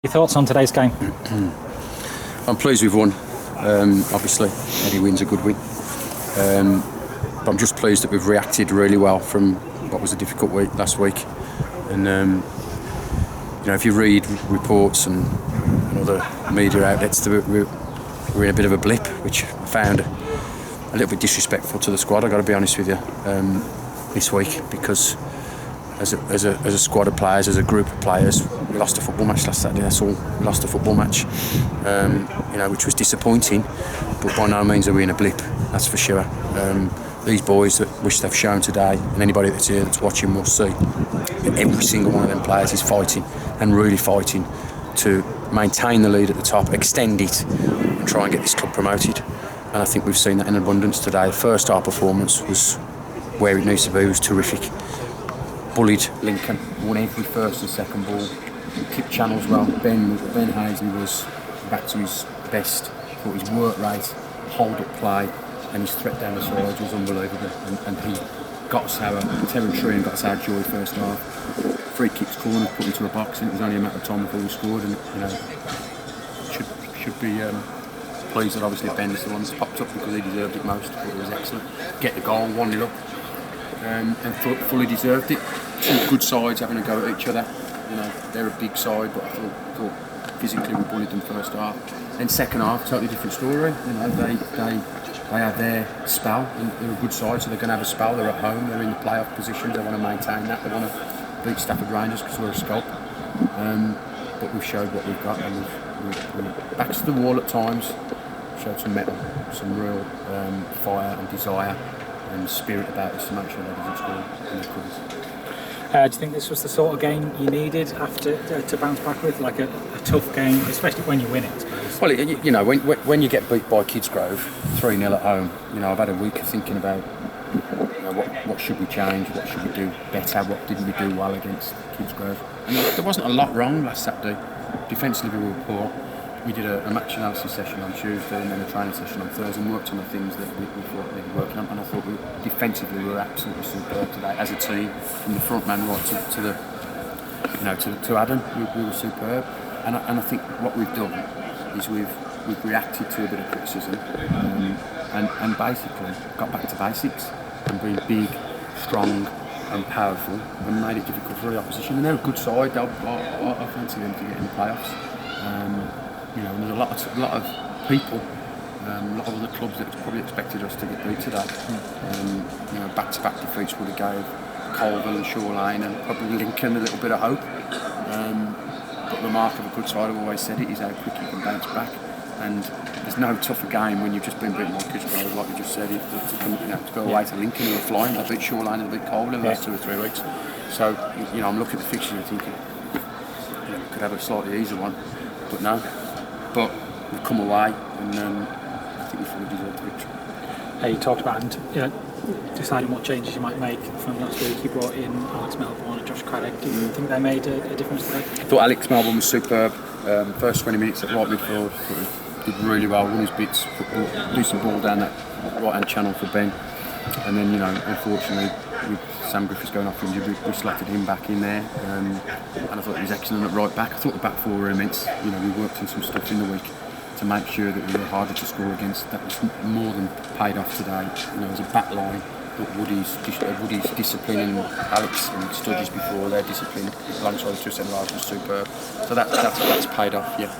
Your thoughts on today's game? I'm pleased we've won. Obviously, any win's a good win. But I'm just pleased that we've reacted really well from what was a difficult week last week. And if you read reports and other media outlets, we're in a bit of a blip, which I found a little bit disrespectful to the squad. I've got to be honest with you, this week, because as a squad of players, as a group of players, we lost a football match last Saturday. That's all. We lost a football match, which was disappointing. But by no means are we in a blip. That's for sure. These boys, which they've shown today, and anybody that's here that's watching will see, that every single one of them players is fighting, and really fighting, to maintain the lead at the top, extend it, and try and get this club promoted. And I think we've seen that in abundance today. The first half performance was where it needs to be. It was terrific. Bullied Lincoln, won every first and second ball, kept channels well. Ben Hazley was back to his best. Thought his work rate, hold up play, and his threat down the side was unbelievable. And he got us our territory and got us our joy first half. Free kicks, corner, put into a box, and it was only a matter of time before we scored. And should be pleased that obviously Ben's the one that's popped up, because he deserved it most. But it was excellent. Get the goal, 1-0 up. And fully deserved it. Two good sides having a go at each other. They're a big side, but I thought physically we bullied them first half. Then second half, totally different story. They have their spell, and they're a good side, so they're going to have a spell. They're at home, they're in the playoff positions. They want to maintain that. They want to beat Stafford Rangers because we're a scope. But we've showed what we've got, and we're back to the wall at times. Showed some mettle, some real fire and desire and spirit about us to make sure that doesn't score in the covers. Do you think this was the sort of game you needed after to bounce back with, like a tough game, especially when you win it, I suppose? Well, when you get beat by Kidsgrove 3-0 at home, I've had a week of thinking about what should we change, what should we do better, what didn't we do well against Kidsgrove. And there wasn't a lot wrong last Saturday. Defensively we were poor. We did a match analysis session on Tuesday and then a training session on Thursday, and worked on the things that we thought needed working on. And I thought defensively we were absolutely superb today as a team, from the front man right to Adam. We were superb. And I think what we've done is we've reacted to a bit of criticism and basically got back to basics and been big, strong and powerful, and made it difficult for the opposition. And they're a good side. I fancy them to get in the playoffs. And there's a lot of people, a lot of other clubs that probably expected us to get beat today. Back-to-back defeats would have gave Colville and Shoreline and probably Lincoln a little bit of hope. But the mark of a good side, I've always said it, is how quick you can bounce back. And there's no tougher game when you've just been beaten by Kitching, like you just said, to go away to Lincoln, who are flying. They beat Shoreline and they beat Colville in the last 2 or 3 weeks. So, I'm looking at the fixture and thinking, we could have a slightly easier one, but no. But we've come away, and I think we fully deserved the victory. You talked about deciding what changes you might make from last week. You brought in Alex Melbourne and Josh Craddock. Do you think they made a difference today? I thought Alex Melbourne was superb. First 20 minutes at right midfield, did really well, won his bits, put decent ball down that right-hand channel for Ben. And then, unfortunately, with Sam Griffiths going off injury, we slotted him back in there. And I thought he was excellent at right back. I thought the back four were immense. We worked on some stuff in the week to make sure that we were harder to score against. That was more than paid off today. As a back line, but Woody's discipline and Alex and Sturgis before, their discipline alongside the two centre-halves was superb. So that's paid off, yeah.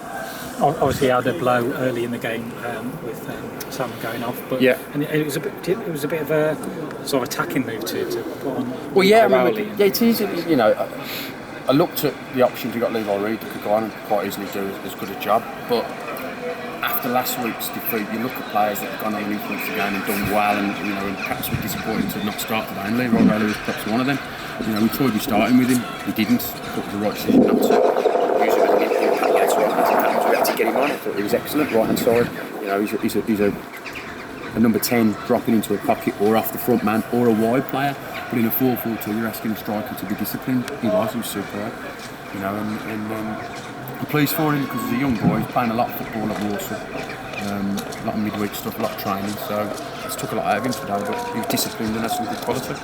Obviously, he had a blow early in the game with Sam going off, but yeah, and it was a bit of a sort of attacking move to put on. Well, yeah, it is. I looked at the options. You got Levi Reid that could go on and quite easily do as good a job, but after last week's defeat, you look at players that have gone on and influenced the game and done well, and and perhaps we're disappointed to not start today. And Leroy Rowley was perhaps one of them. We tried starting with him, we didn't. Thought it was the right decision not to use him as an impact against right. We had to get him on. I thought he was excellent, right hand side. He's a number 10 dropping into a pocket or off the front man or a wide player. But in a 4-4-2, you're asking a striker to be disciplined. He was superb. I'm pleased for him because he's a young boy. He's playing a lot of football at Warsaw. A lot of midweek stuff, a lot of training. So it's took a lot out of him today, but he was disciplined and had some good quality.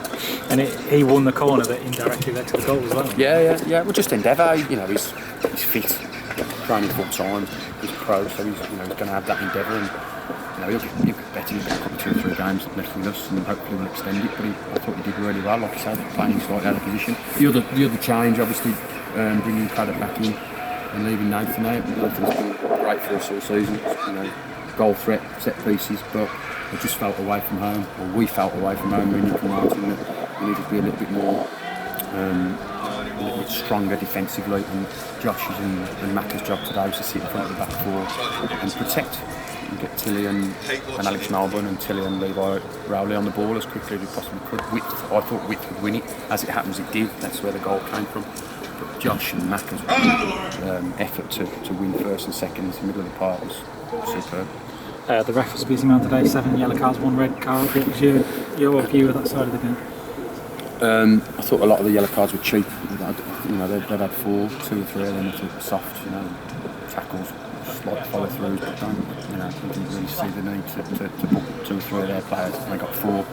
And he won the corner that indirectly led to the goal as well. Yeah. Well, just endeavour. He's fit, training full time. He's pro, so he's going to have that endeavour, and he'll get better. He's got probably 2 or 3 games left with us, and hopefully we'll extend it. But I thought he did really well. Like I said, playing slightly out of position. The other change, obviously, bringing Craddock back in and leaving Nathan out. Nathan's been great for us all season. Goal threat, set pieces, but we just felt away from home, or we felt away from home when Nick and Martin, that we needed to be a little bit more. A little bit stronger defensively, and Josh's and Macca's job today was to sit in front of the back 4 and protect and get Tilly and Alex Melbourne and Tilly and Levi Rowley on the ball as quickly as we possibly could. I thought Witt would win it. As it happens, it did. That's where the goal came from. But Josh and Macca's effort to win first and second in the middle of the park was superb. The ref was a busy man today. 7 yellow cards, 1 red card. What was your view of that side of the game? I thought a lot of the yellow cards were cheap. They've had 4, 2 or 3 of them were soft, tackles, slight follow throughs, but didn't really see the need to book 2 or 3 of their players. They got 4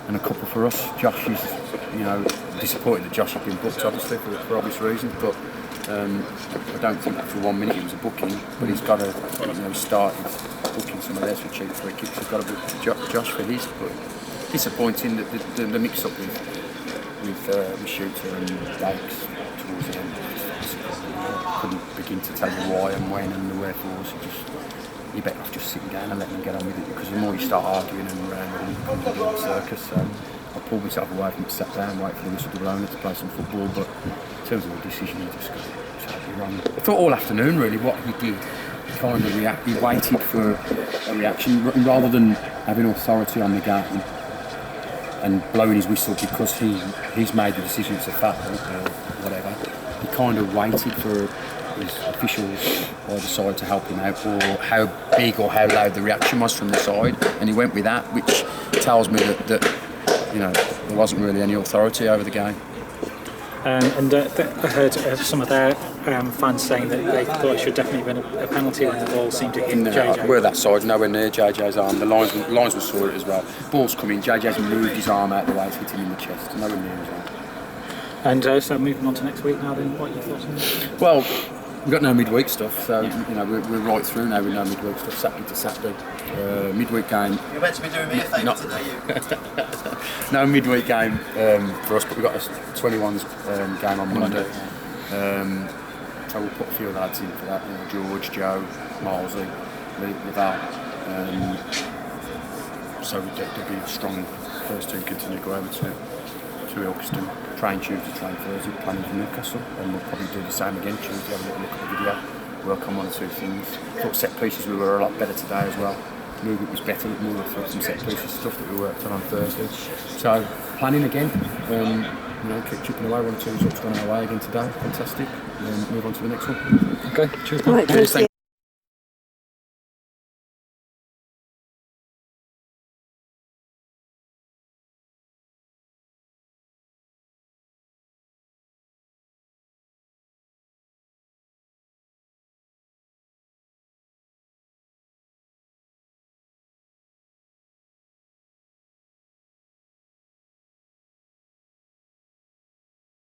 and a couple for us. Josh is, disappointed that Josh had been booked, obviously, for obvious reasons, but I don't think for 1 minute it was a booking, but he's got to, started booking some of theirs for cheap free kicks. He's got to book Josh for his, but disappointing that the mix-up with Shooter and Dakes towards the end. Couldn't begin to tell you why and when and the wherefores. You better off just sitting down and letting them get on with it, because the more you start arguing and around, it becomes a bit of a circus. So I pulled myself away from it, sat down, wait for the whistle to blow to play some football. But in terms of the decision, he just got totally wrong. I thought all afternoon really what he did. He waited for a reaction rather than having authority on the game and blowing his whistle because he's made the decision it's a foul or whatever. He kind of waited for his officials either side to help him out, or how big or how loud the reaction was from the side, and he went with that, which tells me that there wasn't really any authority over the game. I heard some of their fans saying that they thought it should definitely have been a penalty when the ball seemed to hit JJ. We're that side, nowhere near JJ's arm. The lines were saw it as well. Ball's come in, JJ's moved his arm out the way, it's hit him in the chest. Nowhere near his arm. And so moving on to next week now, then, what are your thoughts on that? Well, we've got no midweek stuff, so we're right through now with no midweek stuff, Saturday to Saturday. Midweek game. You're meant to be doing me a favour today, you. No midweek game for us, but we've got a 21s game on Monday. So we'll put a few lads in for that. George, Joe, Milesy, Laval. So there'll be a strong first team continue to go over to Ilkeston, train Tuesday, train Thursday, planning for Newcastle, and we'll probably do the same again Tuesday, have a little look at the video, work on 1 or 2 things. Thought set pieces we were a lot better today as well. Movement was better, more of some set pieces stuff that we worked on Thursday. So planning again, keep chipping away, 1 or 2 results going our way again today, fantastic, and move on to the next one. Okay, cheers. Right,